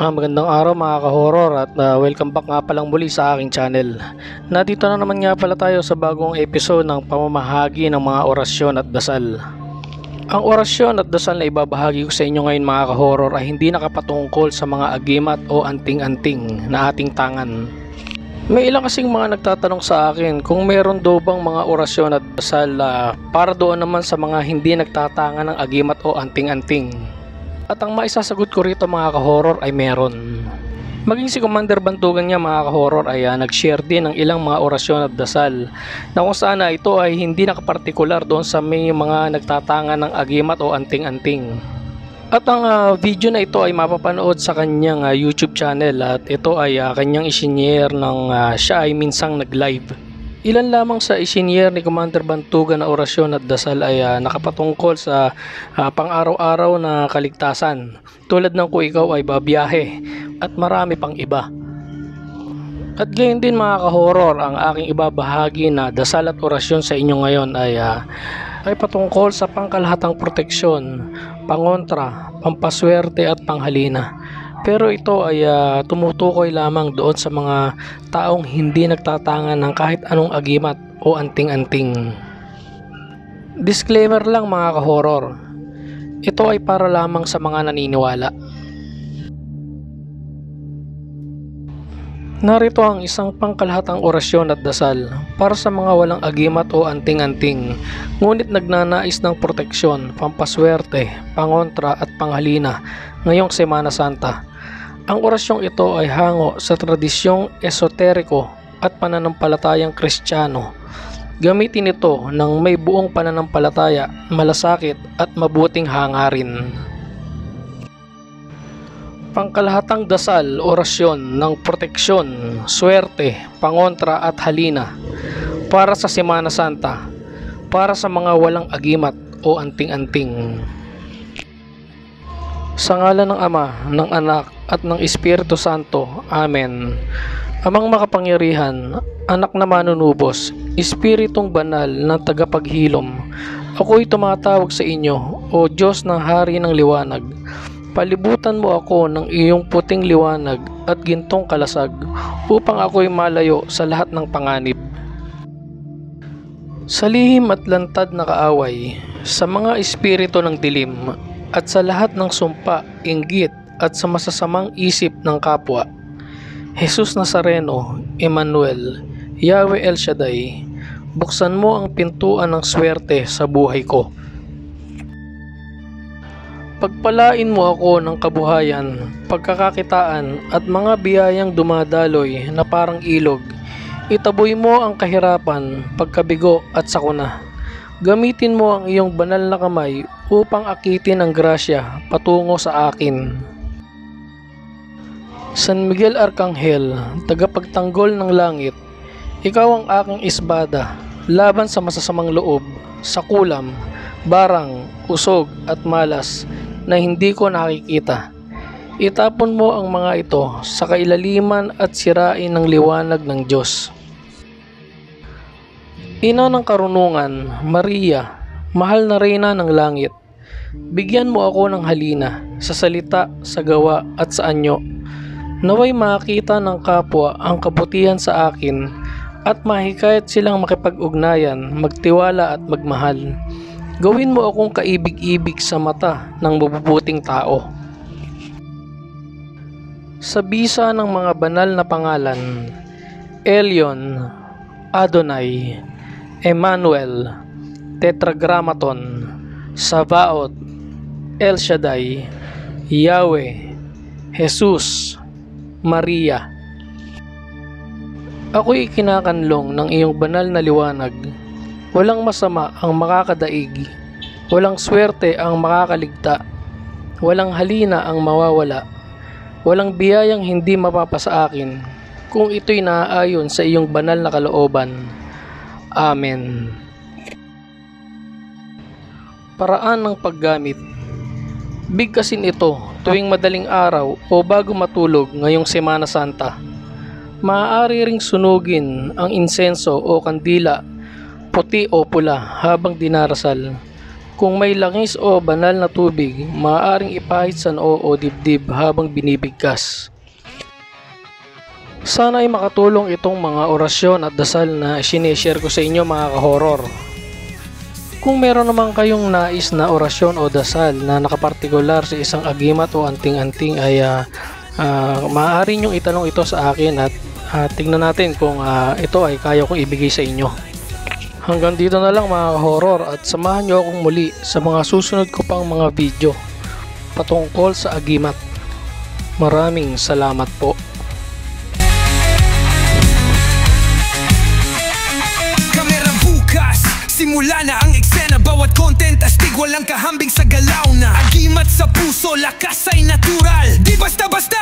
Magandang araw mga ka-horror at welcome back nga palang muli sa aking channel. Nandito na naman nga pala tayo sa bagong episode ng pamamahagi ng mga orasyon at dasal. Ang orasyon at dasal na ibabahagi ko sa inyo ngayon mga ka-horror ay hindi nakapatungkol sa mga agimat o anting-anting na ating tangan. May ilang kasing mga nagtatanong sa akin kung meron daw bang mga orasyon at dasal para doon naman sa mga hindi nagtatangan ng agimat o anting-anting. At ang maisasagot ko rito mga ka-horror ay meron. Maging si Commander Bantugan niya mga ka-horror ay nag-share din ng ilang mga orasyon at dasal na kung saan ito ay hindi nakapartikular doon sa may mga nagtatangan ng agimat o anting-anting. At ang video na ito ay mapapanood sa kanyang YouTube channel at ito ay kanyang isinyer ng siya ay minsang nag-live. Ilan lamang sa isinyer ni Commander Bantugan na orasyon at dasal ay nakapatungkol sa pang-araw-araw na kaligtasan tulad ng kung ikaw ay babiyahe at marami pang iba. At gayon din mga ka-horror, ang aking ibabahagi na dasal at orasyon sa inyo ngayon ay patungkol sa pangkalahatang proteksyon, pangontra, pampaswerte at panghalina. Pero ito ay tumutukoy lamang doon sa mga taong hindi nagtatangan ng kahit anong agimat o anting-anting. Disclaimer lang mga ka-horror, ito ay para lamang sa mga naniniwala. Narito ang isang pangkalahatang orasyon at dasal para sa mga walang agimat o anting-anting ngunit nagnanais ng proteksyon, pampaswerte, pangontra at panghalina ngayong Semana Santa. Ang orasyong ito ay hango sa tradisyong esoteriko at pananampalatayang Kristiyano. Gamitin ito ng may buong pananampalataya, malasakit at mabuting hangarin. Pangkalahatang dasal, orasyon ng proteksyon, swerte, pangontra at halina para sa Semana Santa, para sa mga walang agimat o anting-anting. Sa ngalan ng Ama, ng Anak, at ng Espiritu Santo. Amen. Amang makapangyarihan, Anak na manunubos, Espiritong banal ng tagapaghilom, ako'y tumatawag sa inyo, O Diyos ng Hari ng Liwanag. Palibutan mo ako ng iyong puting liwanag at gintong kalasag, upang ako'y malayo sa lahat ng panganib. Sa lihim at lantad na kaaway, sa mga espiritu ng dilim, at sa lahat ng sumpa, inggit, at sa masasamang isip ng kapwa, Jesus Nazareno, Emmanuel, Yahweh El Shaddai, buksan mo ang pintuan ng swerte sa buhay ko. Pagpalain mo ako ng kabuhayan, pagkakakitaan at mga biyayang dumadaloy na parang ilog. Itaboy mo ang kahirapan, pagkabigo at sakuna. Gamitin mo ang iyong banal na kamay upang akitin ang grasya patungo sa akin. San Miguel Arcangel, tagapagtanggol ng langit, ikaw ang aking isbada laban sa masasamang loob, sa kulam, barang, usog at malas na hindi ko nakikita. Itapon mo ang mga ito sa kailaliman at sirain ng liwanag ng Diyos. Ina ng karunungan, Maria, mahal na reyna ng langit, bigyan mo ako ng halina sa salita, sa gawa at sa anyo. Naway makita ng kapwa ang kabutihan sa akin at mahikayat silang makipag-ugnayan, magtiwala at magmahal. Gawin mo akong kaibig-ibig sa mata ng mabubuting tao. Sa bisa ng mga banal na pangalan, Elyon, Adonai, Emmanuel, Tetragrammaton, Sabaoth, El Shaddai, Yahweh, Jesus, Maria. Ako'y ikinakanlong ng iyong banal na liwanag. Walang masama ang makakadaig, walang swerte ang makakaligta, walang halina ang mawawala, walang biyayang hindi mapapasa akin kung ito'y naaayon sa iyong banal na kalooban. Amen. Paraan ng paggamit. Bigkasin ito tuwing madaling araw o bago matulog ngayong Semana Santa. Maaari ring sunugin ang insenso o kandila, puti o pula habang dinarasal. Kung may langis o banal na tubig, maaaring ipahid sa noo o dibdib habang binibigkas. Sana ay makatulong itong mga orasyon at dasal na sinishare ko sa inyo mga ka-horror. Kung meron naman kayong nais na orasyon o dasal na nakapartikular sa isang agimat o anting-anting ay maaari nyong itanong ito sa akin at tingnan natin kung ito ay kaya kong ibigay sa inyo. Hanggang dito na lang mga horror at samahan nyo akong muli sa mga susunod ko pang mga video patungkol sa agimat. Maraming salamat po. Simula na ang eksena, bawat content astig, walang kahambing sa galaw na. Agimat sa puso, lakas ay natural, di basta-basta.